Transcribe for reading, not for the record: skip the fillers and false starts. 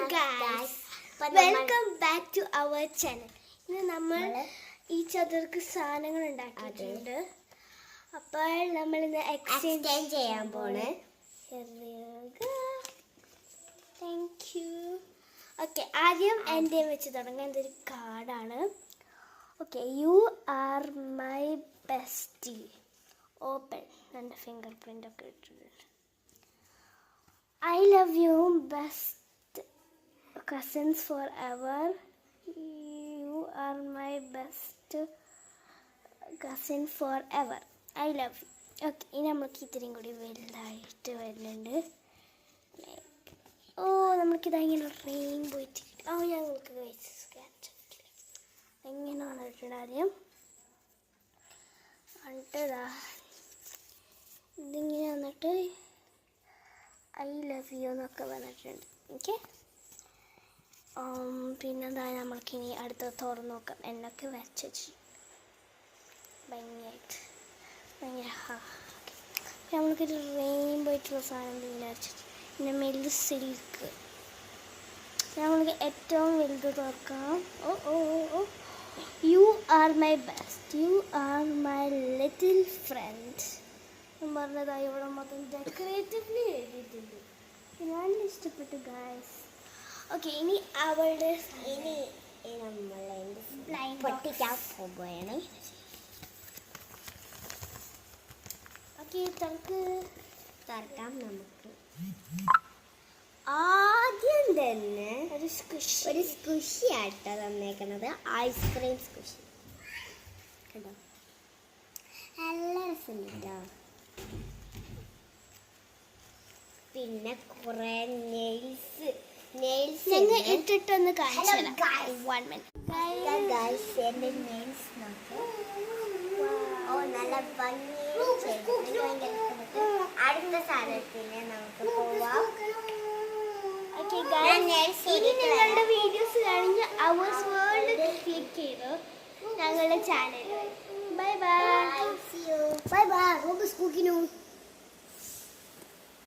guys, welcome back to our channel. ഇന്ന് നമ്മൾ ഈ ചതുർക്ക് സാധനങ്ങൾ ഉണ്ടാക്കിയിട്ടുണ്ട്. അപ്പോൾ നമ്മൾ ഇന്ന് എക്സ്ചേഞ്ച് ചെയ്യാൻ പോണേ. Thank you. ഓക്കെ, ആദ്യം എൻ്റെ വെച്ച് തുടങ്ങാൻ ഇതൊരു കാർഡാണ്. Okay, U are my bestie. Open. എൻ്റെ ഫിംഗർ പ്രിൻ്റ് ഒക്കെ ഇട്ടിട്ടുണ്ട്. I love you, best cousins forever. You are my best cousin forever. I love you. Okay, ഇനി നമ്മൾക്ക് ഇത്രയും കൂടി വലുതായിട്ട് വരുന്നുണ്ട്. നമുക്കിത് ഇങ്ങനെ റെയിൻ പോയിട്ട് ഞങ്ങൾക്ക് എങ്ങനെയാണ് ഇട്ടിട്ട് ആദ്യം എന്നിട്ട് ഇതിങ്ങനെ വന്നിട്ട് ഐ ലവ് യു എന്നൊക്കെ വന്നിട്ടുണ്ട്. ഓക്കെ, പിന്നെന്താ നമ്മൾക്കിനി അടുത്ത് തുറന്ന് നോക്കാം. എന്നൊക്കെ വെച്ച് ഭംഗിയായിട്ട് നമ്മൾക്കൊരു റെയിൻബോ ആയിട്ടുള്ള സാധനം ഇങ്ങനെ വരച്ചു. പിന്നെ മെല്ല് സിൽക്ക് നമ്മൾക്ക് ഏറ്റവും വലുത് തുറക്കാം. You are my best, you are my little friend പറഞ്ഞതായി ഇവിടെ മൊത്തം ഡെക്കറേറ്റീവ്ലി എഴുതിയിട്ടുണ്ട്. ഞാൻ ഇഷ്ടപ്പെട്ടു ഗായ്സ്. ഓക്കെ, ഇനി അവളുടെ പൊട്ടിക്കാൻ പോവുകയാണ്. ഓക്കെ, തുറക്കാം നമുക്ക്. ആദ്യം തന്നെ ഒരു സ്കുഷി ആട്ടോ തന്നേക്കണത്. ഐസ്ക്രീം സ്കുഷി കേട്ടോ, നല്ല രസമുണ്ടോ. പിന്നെ കുറെ നെയിൽസ് ഇട്ടിട്ടൊന്ന് കാണിച്ചു. നല്ല ഭംഗി. അടുത്ത സാധനത്തിന് നമുക്ക് പോവാം. നിങ്ങളുടെ വീഡിയോസ് കഴിഞ്ഞ് അവേഴ്സ് വേൾഡ് ക്ലിക്ക് ചെയ്തു ഞങ്ങളുടെ channel. Bye bye. Bye bye.